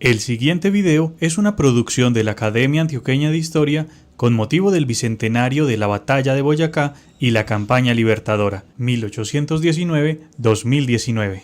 El siguiente video es una producción de la Academia Antioqueña de Historia con motivo del bicentenario de la Batalla de Boyacá y la Campaña Libertadora 1819-2019.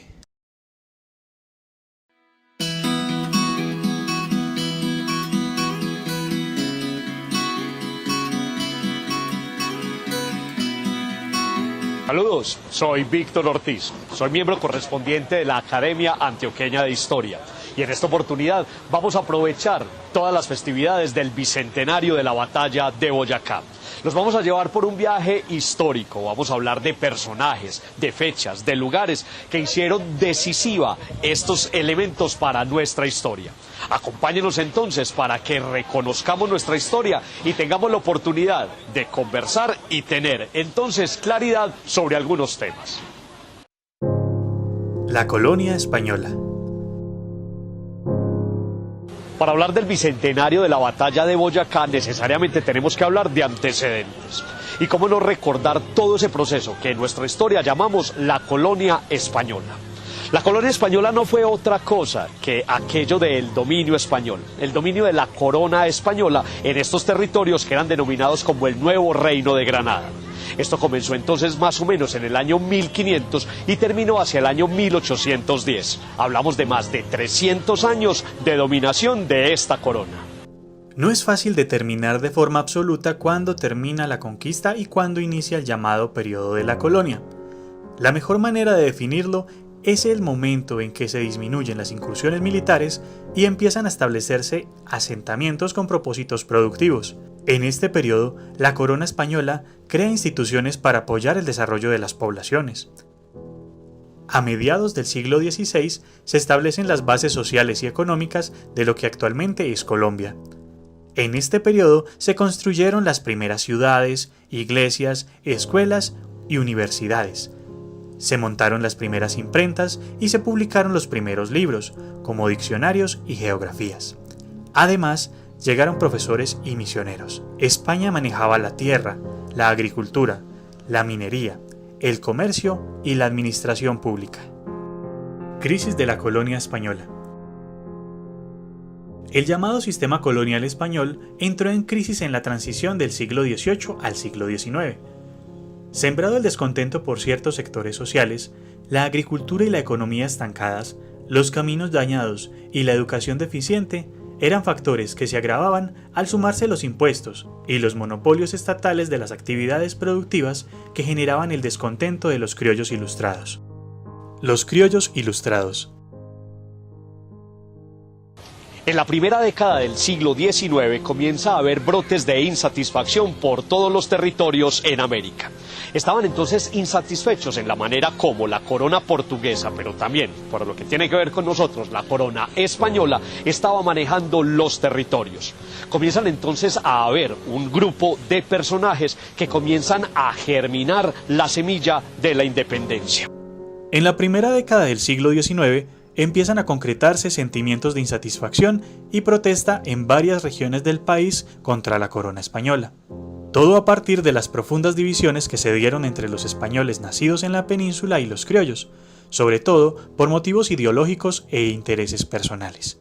Saludos, soy Víctor Ortiz, soy miembro correspondiente de la Academia Antioqueña de Historia y en esta oportunidad vamos a aprovechar todas las festividades del bicentenario de la Batalla de Boyacá. Los vamos a llevar por un viaje histórico, vamos a hablar de personajes, de fechas, de lugares que hicieron decisiva estos elementos para nuestra historia. Acompáñenos entonces para que reconozcamos nuestra historia y tengamos la oportunidad de conversar y tener entonces claridad sobre algunos temas. La colonia española. Para hablar del bicentenario de la Batalla de Boyacá necesariamente tenemos que hablar de antecedentes. Y cómo no recordar todo ese proceso que en nuestra historia llamamos la colonia española. La colonia española no fue otra cosa que aquello del dominio español, el dominio de la corona española en estos territorios que eran denominados como el Nuevo Reino de Granada. Esto comenzó entonces más o menos en el año 1500 y terminó hacia el año 1810. Hablamos de más de 300 años de dominación de esta corona. No es fácil determinar de forma absoluta cuándo termina la conquista y cuándo inicia el llamado periodo de la colonia. La mejor manera de definirlo es el momento en que se disminuyen las incursiones militares y empiezan a establecerse asentamientos con propósitos productivos. En este periodo, la corona española crea instituciones para apoyar el desarrollo de las poblaciones. A mediados del siglo XVI se establecen las bases sociales y económicas de lo que actualmente es Colombia. En este periodo se construyeron las primeras ciudades, iglesias, escuelas y universidades. Se montaron las primeras imprentas y se publicaron los primeros libros, como diccionarios y geografías. Además, llegaron profesores y misioneros. España manejaba la tierra, la agricultura, la minería, el comercio y la administración pública. Crisis de la colonia española. El llamado sistema colonial español entró en crisis en la transición del siglo XVIII al siglo XIX. Sembrado el descontento por ciertos sectores sociales, la agricultura y la economía estancadas, los caminos dañados y la educación deficiente eran factores que se agravaban al sumarse los impuestos y los monopolios estatales de las actividades productivas que generaban el descontento de los criollos ilustrados. Los criollos ilustrados. En la primera década del siglo XIX comienza a haber brotes de insatisfacción por todos los territorios en América. Estaban entonces insatisfechos en la manera como la corona portuguesa, pero también, por lo que tiene que ver con nosotros, la corona española, estaba manejando los territorios. Comienzan entonces a haber un grupo de personajes que comienzan a germinar la semilla de la independencia. En la primera década del siglo XIX, empiezan a concretarse sentimientos de insatisfacción y protesta en varias regiones del país contra la corona española. Todo a partir de las profundas divisiones que se dieron entre los españoles nacidos en la península y los criollos, sobre todo por motivos ideológicos e intereses personales.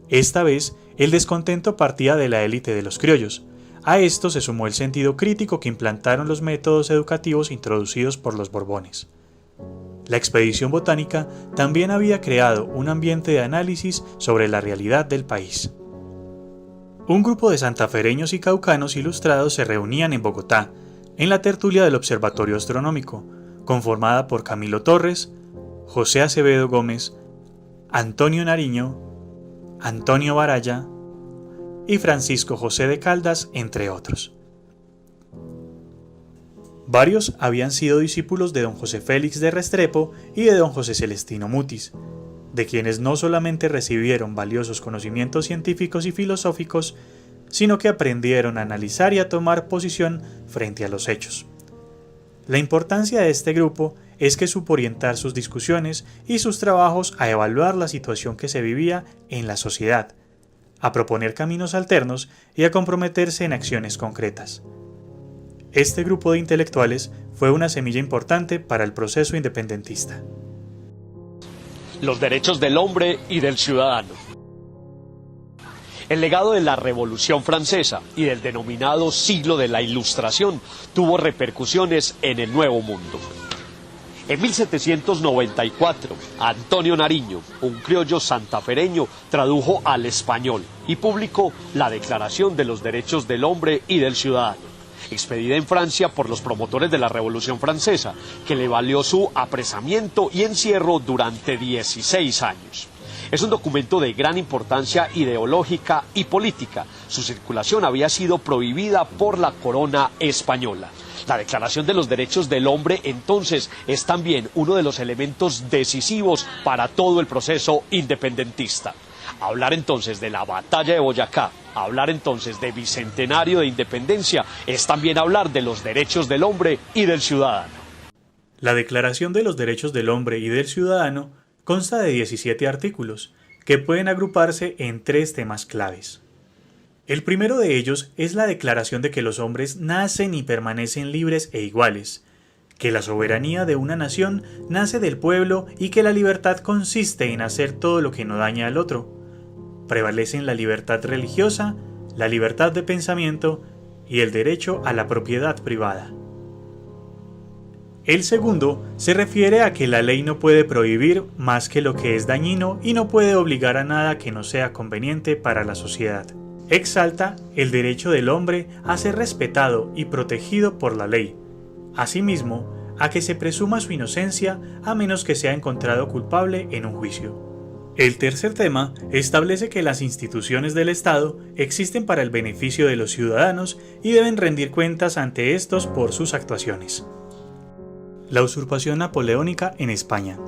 Esta vez, el descontento partía de la élite de los criollos. A esto se sumó el sentido crítico que implantaron los métodos educativos introducidos por los Borbones. La expedición botánica también había creado un ambiente de análisis sobre la realidad del país. Un grupo de santafereños y caucanos ilustrados se reunían en Bogotá, en la tertulia del Observatorio Astronómico, conformada por Camilo Torres, José Acevedo Gómez, Antonio Nariño, Antonio Baraya y Francisco José de Caldas, entre otros. Varios habían sido discípulos de don José Félix de Restrepo y de don José Celestino Mutis, de quienes no solamente recibieron valiosos conocimientos científicos y filosóficos, sino que aprendieron a analizar y a tomar posición frente a los hechos. La importancia de este grupo es que supo orientar sus discusiones y sus trabajos a evaluar la situación que se vivía en la sociedad, a proponer caminos alternos y a comprometerse en acciones concretas. Este grupo de intelectuales fue una semilla importante para el proceso independentista. Los derechos del hombre y del ciudadano. El legado de la Revolución Francesa y del denominado siglo de la Ilustración tuvo repercusiones en el Nuevo Mundo. En 1794, Antonio Nariño, un criollo santafereño, tradujo al español y publicó la Declaración de los Derechos del Hombre y del Ciudadano, expedida en Francia por los promotores de la Revolución Francesa, que le valió su apresamiento y encierro durante 16 años. Es un documento de gran importancia ideológica y política. Su circulación había sido prohibida por la corona española. La Declaración de los Derechos del Hombre, entonces, es también uno de los elementos decisivos para todo el proceso independentista. Hablar entonces de la batalla de Boyacá, hablar entonces de bicentenario de independencia, es también hablar de los derechos del hombre y del ciudadano. La Declaración de los Derechos del Hombre y del Ciudadano consta de 17 artículos, que pueden agruparse en 3 temas claves. El primero de ellos es la declaración de que los hombres nacen y permanecen libres e iguales, que la soberanía de una nación nace del pueblo y que la libertad consiste en hacer todo lo que no daña al otro. Prevalecen la libertad religiosa, la libertad de pensamiento y el derecho a la propiedad privada. El segundo se refiere a que la ley no puede prohibir más que lo que es dañino y no puede obligar a nada que no sea conveniente para la sociedad. Exalta el derecho del hombre a ser respetado y protegido por la ley, asimismo a que se presuma su inocencia a menos que sea encontrado culpable en un juicio. El tercer tema establece que las instituciones del Estado existen para el beneficio de los ciudadanos y deben rendir cuentas ante estos por sus actuaciones. La usurpación napoleónica en España.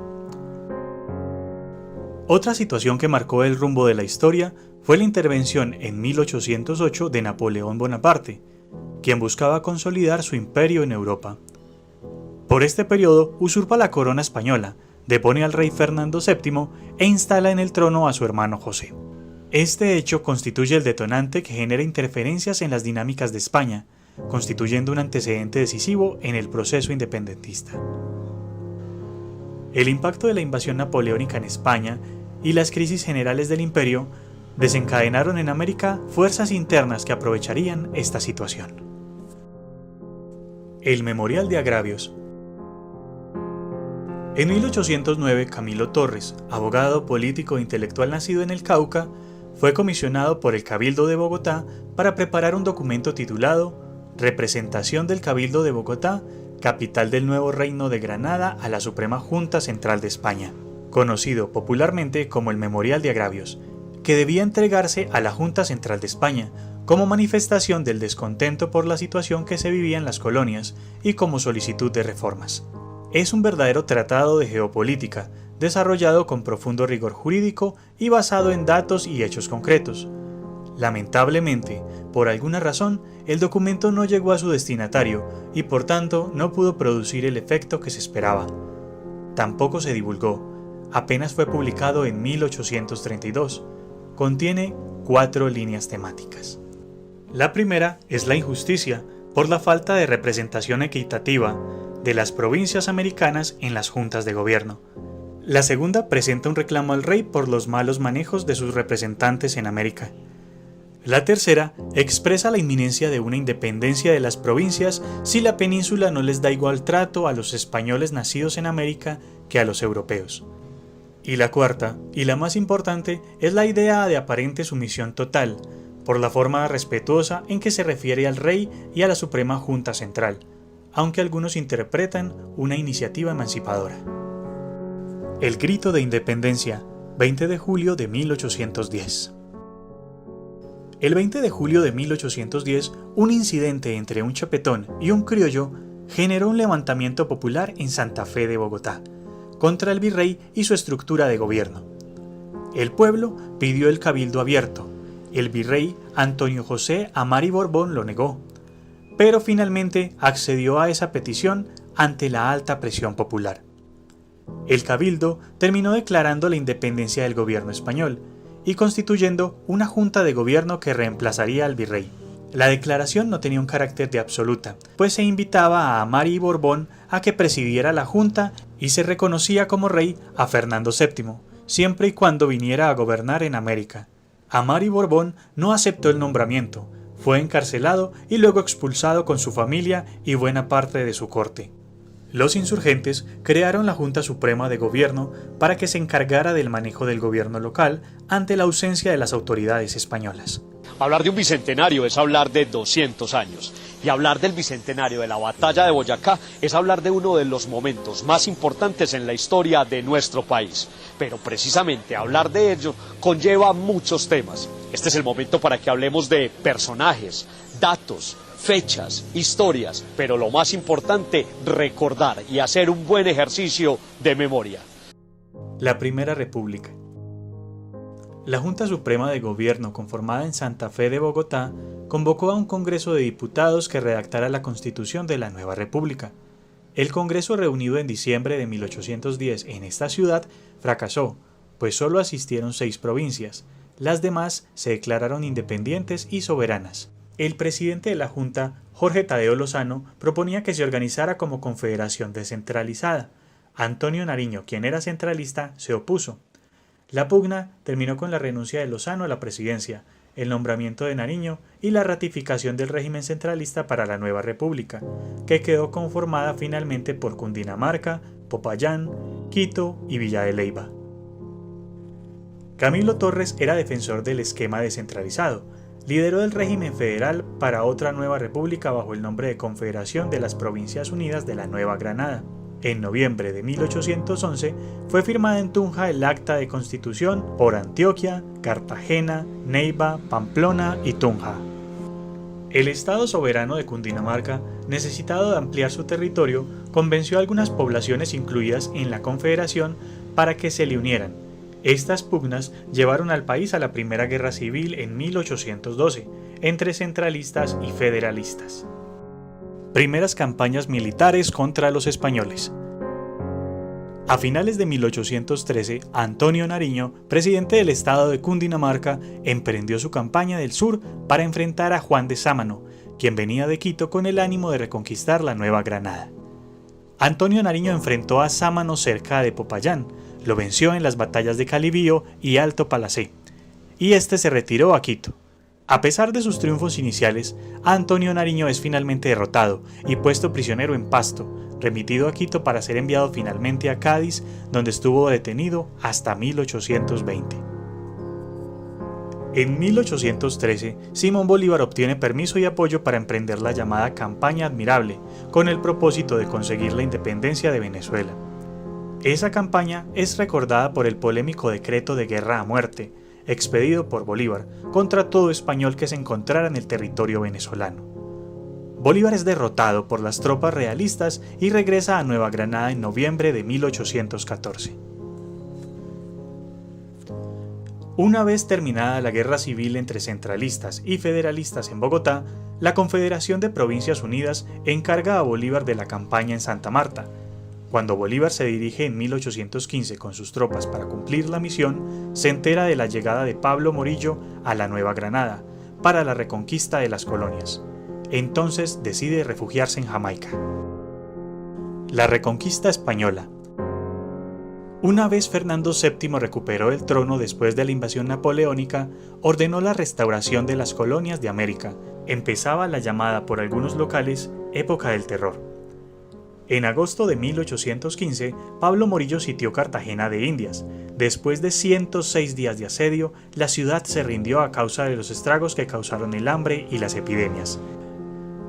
Otra situación que marcó el rumbo de la historia fue la intervención en 1808 de Napoleón Bonaparte, quien buscaba consolidar su imperio en Europa. Por este periodo usurpa la corona española, depone al rey Fernando VII e instala en el trono a su hermano José. Este hecho constituye el detonante que genera interferencias en las dinámicas de España, constituyendo un antecedente decisivo en el proceso independentista. El impacto de la invasión napoleónica en España y las crisis generales del imperio desencadenaron en América fuerzas internas que aprovecharían esta situación. El Memorial de Agravios. En 1809, Camilo Torres, abogado, político e intelectual nacido en el Cauca, fue comisionado por el Cabildo de Bogotá para preparar un documento titulado Representación del Cabildo de Bogotá, capital del nuevo Reino de Granada a la Suprema Junta Central de España, conocido popularmente como el Memorial de Agravios, que debía entregarse a la Junta Central de España como manifestación del descontento por la situación que se vivía en las colonias y como solicitud de reformas. Es un verdadero tratado de geopolítica, desarrollado con profundo rigor jurídico y basado en datos y hechos concretos. Lamentablemente, por alguna razón, el documento no llegó a su destinatario y por tanto no pudo producir el efecto que se esperaba. Tampoco se divulgó, apenas fue publicado en 1832. Contiene 4 líneas temáticas. La primera es la injusticia por la falta de representación equitativa de las provincias americanas en las juntas de gobierno. La segunda presenta un reclamo al rey por los malos manejos de sus representantes en América. La tercera expresa la inminencia de una independencia de las provincias si la península no les da igual trato a los españoles nacidos en América que a los europeos. Y la cuarta, y la más importante, es la idea de aparente sumisión total, por la forma respetuosa en que se refiere al rey y a la Suprema Junta Central, aunque algunos interpretan una iniciativa emancipadora. El Grito de Independencia, 20 de julio de 1810. El 20 de julio de 1810, un incidente entre un chapetón y un criollo generó un levantamiento popular en Santa Fe de Bogotá, contra el virrey y su estructura de gobierno. El pueblo pidió el cabildo abierto. El virrey Antonio José Amari Borbón lo negó, pero finalmente accedió a esa petición ante la alta presión popular. El cabildo terminó declarando la independencia del gobierno español y constituyendo una junta de gobierno que reemplazaría al virrey. La declaración no tenía un carácter de absoluta, pues se invitaba a Amari Borbón a que presidiera la junta y se reconocía como rey a Fernando VII, siempre y cuando viniera a gobernar en América. Amari Borbón no aceptó el nombramiento, fue encarcelado y luego expulsado con su familia y buena parte de su corte. Los insurgentes crearon la Junta Suprema de Gobierno para que se encargara del manejo del gobierno local ante la ausencia de las autoridades españolas. Hablar de un bicentenario es hablar de 200 años. Y hablar del bicentenario de la batalla de Boyacá es hablar de uno de los momentos más importantes en la historia de nuestro país. Pero precisamente hablar de ello conlleva muchos temas. Este es el momento para que hablemos de personajes, datos, fechas, historias, pero lo más importante, recordar y hacer un buen ejercicio de memoria. La Primera República. La Junta Suprema de Gobierno, conformada en Santa Fe de Bogotá, convocó a un Congreso de Diputados que redactara la Constitución de la nueva República. El Congreso, reunido en diciembre de 1810 en esta ciudad, fracasó, pues solo asistieron 6 provincias. Las demás se declararon independientes y soberanas. El presidente de la Junta, Jorge Tadeo Lozano, proponía que se organizara como confederación descentralizada. Antonio Nariño, quien era centralista, se opuso. La pugna terminó con la renuncia de Lozano a la presidencia, el nombramiento de Nariño y la ratificación del régimen centralista para la nueva república, que quedó conformada finalmente por Cundinamarca, Popayán, Quito y Villa de Leyva. Camilo Torres era defensor del esquema descentralizado, lideró el régimen federal para otra nueva república bajo el nombre de Confederación de las Provincias Unidas de la Nueva Granada. En noviembre de 1811 fue firmada en Tunja el Acta de Constitución por Antioquia, Cartagena, Neiva, Pamplona y Tunja. El Estado soberano de Cundinamarca, necesitado de ampliar su territorio, convenció a algunas poblaciones incluidas en la Confederación para que se le unieran. Estas pugnas llevaron al país a la Primera Guerra Civil en 1812, entre centralistas y federalistas. Primeras campañas militares contra los españoles. A finales de 1813, Antonio Nariño, presidente del estado de Cundinamarca, emprendió su campaña del sur para enfrentar a Juan de Sámano, quien venía de Quito con el ánimo de reconquistar la Nueva Granada. Antonio Nariño enfrentó a Sámano cerca de Popayán, lo venció en las batallas de Calibío y Alto Palacé, y este se retiró a Quito. A pesar de sus triunfos iniciales, Antonio Nariño es finalmente derrotado y puesto prisionero en Pasto, remitido a Quito para ser enviado finalmente a Cádiz, donde estuvo detenido hasta 1820. En 1813, Simón Bolívar obtiene permiso y apoyo para emprender la llamada Campaña Admirable, con el propósito de conseguir la independencia de Venezuela. Esa campaña es recordada por el polémico decreto de guerra a muerte, expedido por Bolívar contra todo español que se encontrara en el territorio venezolano. Bolívar es derrotado por las tropas realistas y regresa a Nueva Granada en noviembre de 1814. Una vez terminada la guerra civil entre centralistas y federalistas en Bogotá, la Confederación de Provincias Unidas encarga a Bolívar de la campaña en Santa Marta. Cuando Bolívar se dirige en 1815 con sus tropas para cumplir la misión, se entera de la llegada de Pablo Morillo a la Nueva Granada para la reconquista de las colonias. Entonces decide refugiarse en Jamaica. La reconquista española. Una vez Fernando VII recuperó el trono después de la invasión napoleónica, ordenó la restauración de las colonias de América. Empezaba la llamada por algunos locales Época del Terror. En agosto de 1815, Pablo Morillo sitió Cartagena de Indias. Después de 106 días de asedio, la ciudad se rindió a causa de los estragos que causaron el hambre y las epidemias.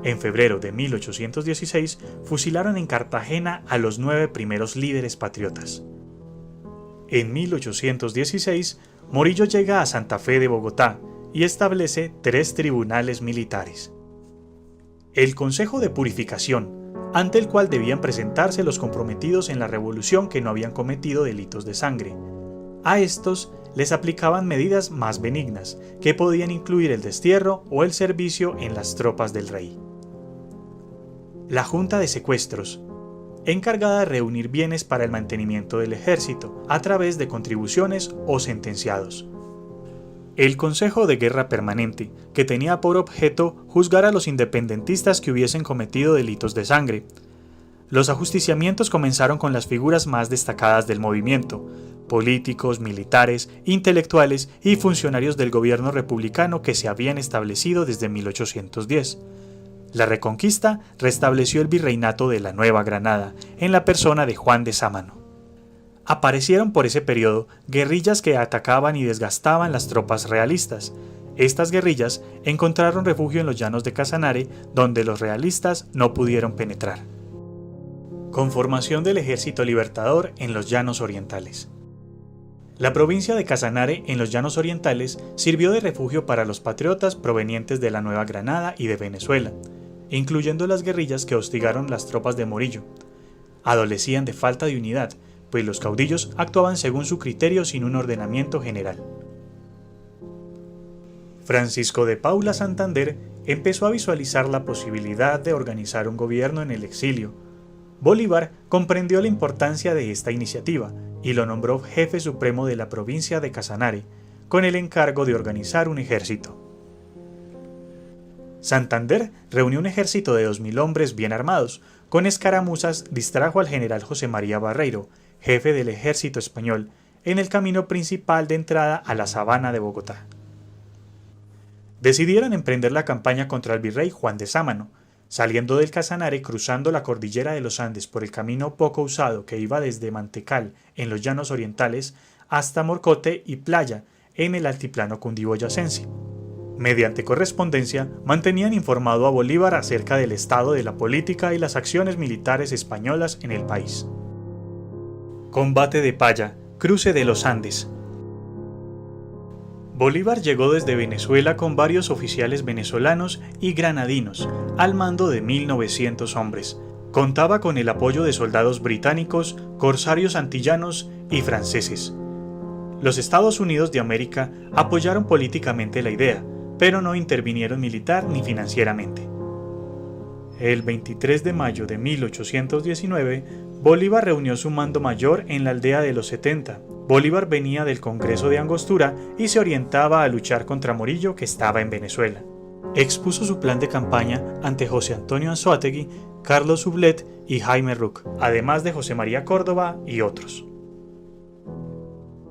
En febrero de 1816, fusilaron en Cartagena a los 9 primeros líderes patriotas. En 1816, Morillo llega a Santa Fe de Bogotá y establece 3 tribunales militares. El Consejo de Purificación, ante el cual debían presentarse los comprometidos en la revolución que no habían cometido delitos de sangre. A estos les aplicaban medidas más benignas, que podían incluir el destierro o el servicio en las tropas del rey. La Junta de Secuestros, encargada de reunir bienes para el mantenimiento del ejército, a través de contribuciones o sentenciados. El Consejo de Guerra Permanente, que tenía por objeto juzgar a los independentistas que hubiesen cometido delitos de sangre. Los ajusticiamientos comenzaron con las figuras más destacadas del movimiento: políticos, militares, intelectuales y funcionarios del gobierno republicano que se habían establecido desde 1810. La Reconquista restableció el virreinato de la Nueva Granada en la persona de Juan de Sámano. Aparecieron por ese periodo guerrillas que atacaban y desgastaban las tropas realistas. Estas guerrillas encontraron refugio en los llanos de Casanare, donde los realistas no pudieron penetrar. Conformación del Ejército Libertador en los Llanos Orientales. La provincia de Casanare en los Llanos Orientales sirvió de refugio para los patriotas provenientes de la Nueva Granada y de Venezuela, incluyendo las guerrillas que hostigaron las tropas de Morillo. Adolecían de falta de unidad, pues los caudillos actuaban según su criterio sin un ordenamiento general. Francisco de Paula Santander empezó a visualizar la posibilidad de organizar un gobierno en el exilio. Bolívar comprendió la importancia de esta iniciativa y lo nombró jefe supremo de la provincia de Casanare, con el encargo de organizar un ejército. Santander reunió un ejército de 2.000 hombres bien armados. Con escaramuzas distrajo al general José María Barreiro, jefe del ejército español, en el camino principal de entrada a la sabana de Bogotá. Decidieron emprender la campaña contra el virrey Juan de Sámano. Saliendo del Casanare, cruzando la cordillera de los Andes por el camino poco usado que iba desde Mantecal en los Llanos Orientales hasta Morcote y Playa en el altiplano cundiboyacense. Mediante correspondencia, mantenían informado a Bolívar acerca del estado de la política y las acciones militares españolas en el país. Combate de Paya, cruce de los Andes. Bolívar llegó desde Venezuela con varios oficiales venezolanos y granadinos, al mando de 1.900 hombres. Contaba con el apoyo de soldados británicos, corsarios antillanos y franceses. Los Estados Unidos de América apoyaron políticamente la idea, pero no intervinieron militar ni financieramente. El 23 de mayo de 1819, Bolívar reunió su mando mayor en la aldea de los 70. Bolívar venía del Congreso de Angostura y se orientaba a luchar contra Morillo, que estaba en Venezuela. Expuso su plan de campaña ante José Antonio Anzoátegui, Carlos Sublet y Jaime Rook, además de José María Córdoba y otros.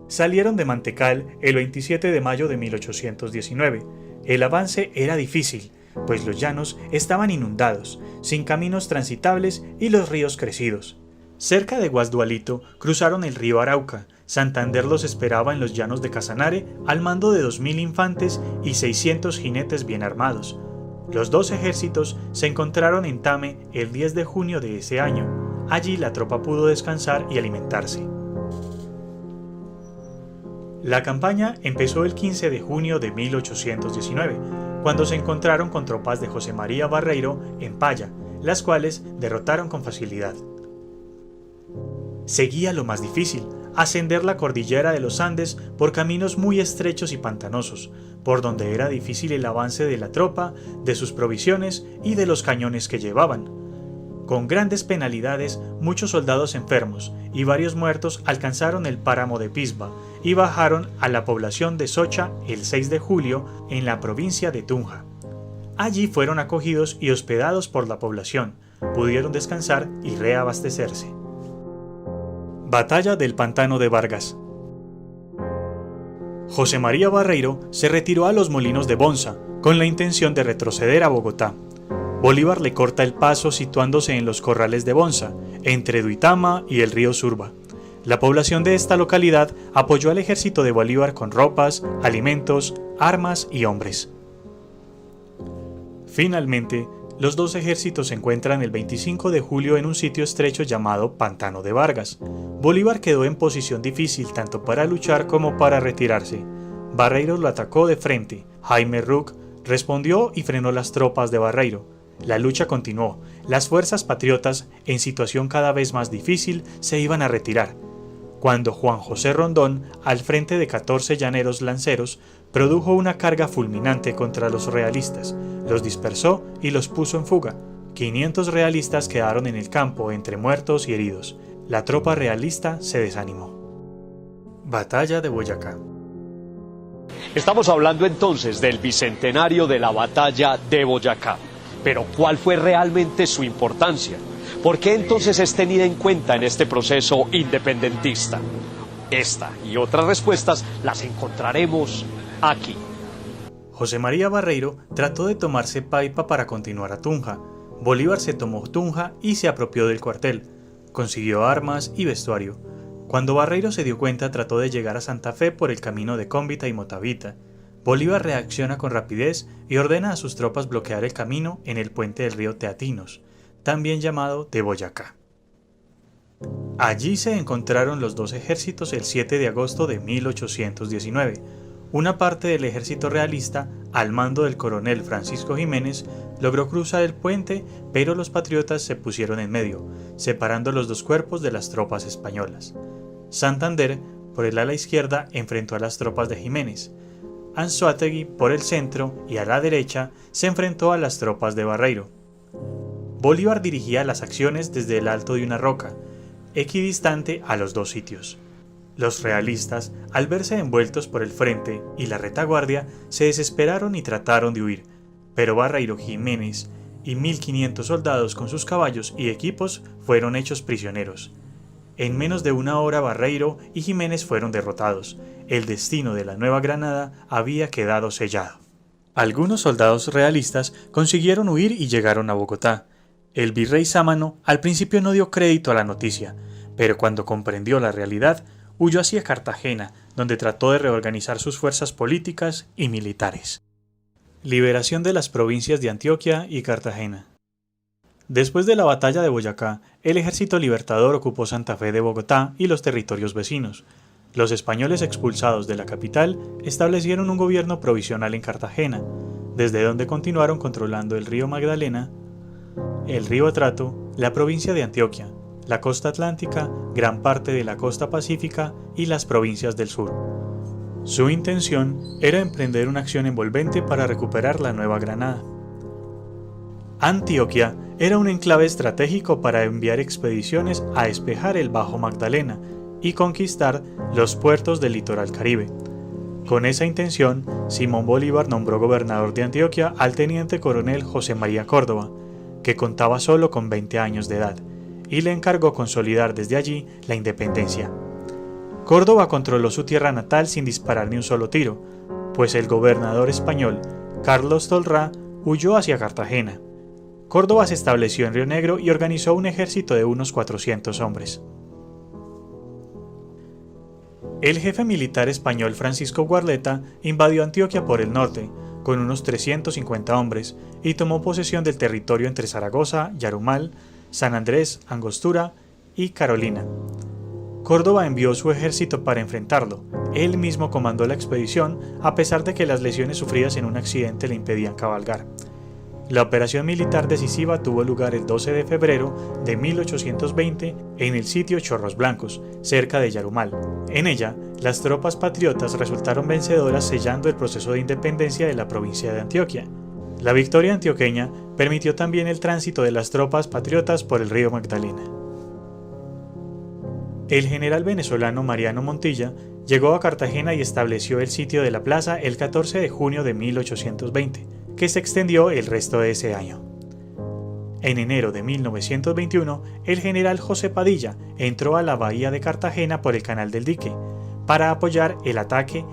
Salieron de Mantecal el 27 de mayo de 1819. El avance era difícil, pues los llanos estaban inundados, sin caminos transitables y los ríos crecidos. Cerca de Guasdualito cruzaron el río Arauca. Santander los esperaba en los llanos de Casanare al mando de 2.000 infantes y 600 jinetes bien armados. Los dos ejércitos se encontraron en Tame el 10 de junio de ese año. Allí la tropa pudo descansar y alimentarse. La campaña empezó el 15 de junio de 1819, cuando se encontraron con tropas de José María Barreiro en Paya, las cuales derrotaron con facilidad. Seguía lo más difícil: ascender la cordillera de los Andes por caminos muy estrechos y pantanosos, por donde era difícil el avance de la tropa, de sus provisiones y de los cañones que llevaban. Con grandes penalidades, muchos soldados enfermos y varios muertos alcanzaron el páramo de Pisba y bajaron a la población de Socha el 6 de julio en la provincia de Tunja. Allí fueron acogidos y hospedados por la población, pudieron descansar y reabastecerse. Batalla del Pantano de Vargas. José María Barreiro se retiró a los molinos de Bonza con la intención de retroceder a Bogotá. Bolívar le corta el paso situándose en los corrales de Bonza, entre Duitama y el río Surba. La población de esta localidad apoyó al ejército de Bolívar con ropas, alimentos, armas y hombres. Finalmente, los dos ejércitos se encuentran el 25 de julio en un sitio estrecho llamado Pantano de Vargas. Bolívar quedó en posición difícil tanto para luchar como para retirarse. Barreiro lo atacó de frente. Jaime Rook respondió y frenó las tropas de Barreiro. La lucha continuó. Las fuerzas patriotas, en situación cada vez más difícil, se iban a retirar, cuando Juan José Rondón, al frente de 14 llaneros lanceros, produjo una carga fulminante contra los realistas, los dispersó y los puso en fuga. 500 realistas quedaron en el campo entre muertos y heridos. La tropa realista se desanimó. Batalla de Boyacá. Estamos hablando entonces del bicentenario de la batalla de Boyacá. Pero ¿cuál fue realmente su importancia? ¿Por qué entonces es tenida en cuenta en este proceso independentista? Esta y otras respuestas las encontraremos aquí. José María Barreiro trató de tomarse Paipa para continuar a Tunja. Bolívar se tomó Tunja y se apropió del cuartel. Consiguió armas y vestuario. Cuando Barreiro se dio cuenta, trató de llegar a Santa Fe por el camino de Cómbita y Motavita. Bolívar reacciona con rapidez y ordena a sus tropas bloquear el camino en el puente del río Teatinos, también llamado de Boyacá. Allí se encontraron los dos ejércitos el 7 de agosto de 1819. Una parte del ejército realista, al mando del coronel Francisco Jiménez, logró cruzar el puente, pero los patriotas se pusieron en medio, separando los dos cuerpos de las tropas españolas. Santander, por el ala izquierda, enfrentó a las tropas de Jiménez. Anzoátegui, por el centro y a la derecha, se enfrentó a las tropas de Barreiro. Bolívar dirigía las acciones desde el alto de una roca, equidistante a los dos sitios. Los realistas, al verse envueltos por el frente y la retaguardia, se desesperaron y trataron de huir, pero Barreiro, Jiménez y 1.500 soldados con sus caballos y equipos fueron hechos prisioneros. En menos de una hora Barreiro y Jiménez fueron derrotados. El destino de la Nueva Granada había quedado sellado. Algunos soldados realistas consiguieron huir y llegaron a Bogotá. El virrey Sámano al principio no dio crédito a la noticia, pero cuando comprendió la realidad, huyó hacia Cartagena, donde trató de reorganizar sus fuerzas políticas y militares. Liberación de las provincias de Antioquia y Cartagena. Después de la batalla de Boyacá, el ejército libertador ocupó Santa Fe de Bogotá y los territorios vecinos. Los españoles expulsados de la capital establecieron un gobierno provisional en Cartagena, desde donde continuaron controlando el río Magdalena, el río Atrato, la provincia de Antioquia, la costa atlántica, gran parte de la costa pacífica y las provincias del sur. Su intención era emprender una acción envolvente para recuperar la Nueva Granada. Antioquia era un enclave estratégico para enviar expediciones a despejar el Bajo Magdalena y conquistar los puertos del litoral caribe. Con esa intención, Simón Bolívar nombró gobernador de Antioquia al teniente coronel José María Córdoba, que contaba solo con 20 años de edad, y le encargó consolidar desde allí la independencia. Córdoba controló su tierra natal sin disparar ni un solo tiro, pues el gobernador español, Carlos Tolrá, huyó hacia Cartagena. Córdoba se estableció en Río Negro y organizó un ejército de unos 400 hombres. El jefe militar español Francisco Guarleta invadió Antioquia por el norte, con unos 350 hombres, y tomó posesión del territorio entre Zaragoza, Yarumal, San Andrés, Angostura y Carolina. Córdoba envió su ejército para enfrentarlo. Él mismo comandó la expedición, a pesar de que las lesiones sufridas en un accidente le impedían cabalgar. La operación militar decisiva tuvo lugar el 12 de febrero de 1820 en el sitio Chorros Blancos, cerca de Yarumal. En ella, las tropas patriotas resultaron vencedoras, sellando el proceso de independencia de la provincia de Antioquia. La victoria antioqueña permitió también el tránsito de las tropas patriotas por el río Magdalena. El general venezolano Mariano Montilla llegó a Cartagena y estableció el sitio de la plaza el 14 de junio de 1820, que se extendió el resto de ese año. En enero de 1921, el general José Padilla entró a la bahía de Cartagena por el Canal del Dique para apoyar el ataque.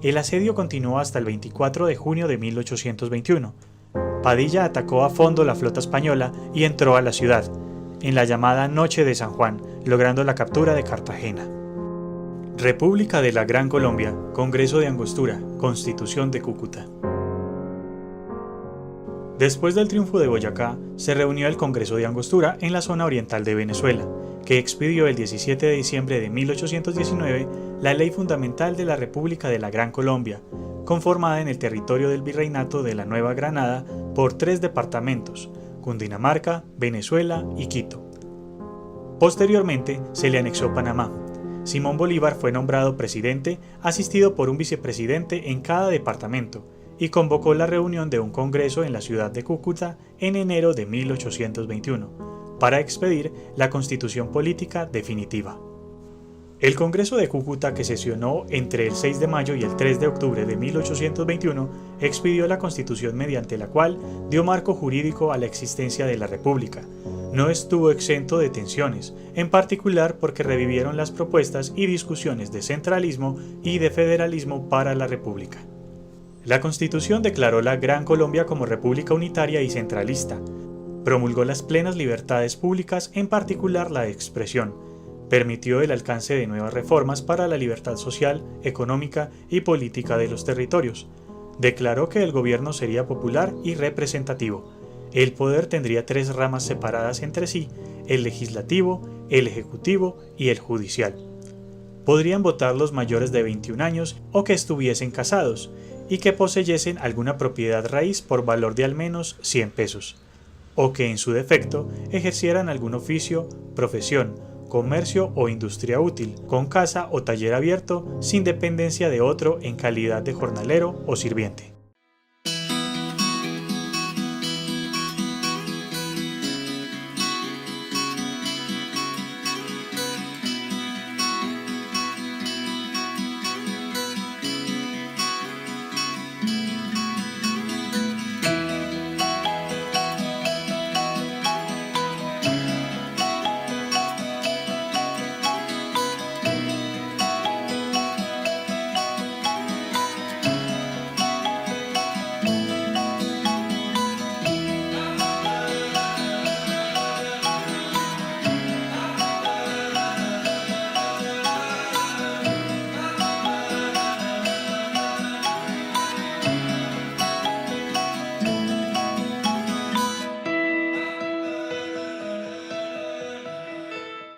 El asedio continuó hasta el 24 de junio de 1821. Padilla atacó a fondo la flota española y entró a la ciudad, en la llamada Noche de San Juan, logrando la captura de Cartagena. República de la Gran Colombia, Congreso de Angostura, Constitución de Cúcuta. Después del triunfo de Boyacá, se reunió el Congreso de Angostura en la zona oriental de Venezuela, que expidió el 17 de diciembre de 1819 la Ley Fundamental de la República de la Gran Colombia, conformada en el territorio del Virreinato de la Nueva Granada por 3 departamentos: Cundinamarca, Venezuela y Quito. Posteriormente se le anexó Panamá. Simón Bolívar fue nombrado presidente, asistido por un vicepresidente en cada departamento, y convocó la reunión de un congreso en la ciudad de Cúcuta en enero de 1821, para expedir la constitución política definitiva. El Congreso de Cúcuta, que sesionó entre el 6 de mayo y el 3 de octubre de 1821, expidió la Constitución mediante la cual dio marco jurídico a la existencia de la República, no estuvo exento de tensiones, en particular porque revivieron las propuestas y discusiones de centralismo y de federalismo para la República. La Constitución declaró la Gran Colombia como república unitaria y centralista, promulgó las plenas libertades públicas, en particular la de expresión, permitió el alcance de nuevas reformas para la libertad social, económica y política de los territorios, declaró que el gobierno sería popular y representativo. El poder tendría 3 ramas separadas entre sí, el legislativo, el ejecutivo y el judicial. Podrían votar los mayores de 21 años o que estuviesen casados y que poseyesen alguna propiedad raíz por valor de al menos 100 pesos, o que en su defecto ejercieran algún oficio, profesión, comercio o industria útil, con casa o taller abierto, sin dependencia de otro en calidad de jornalero o sirviente.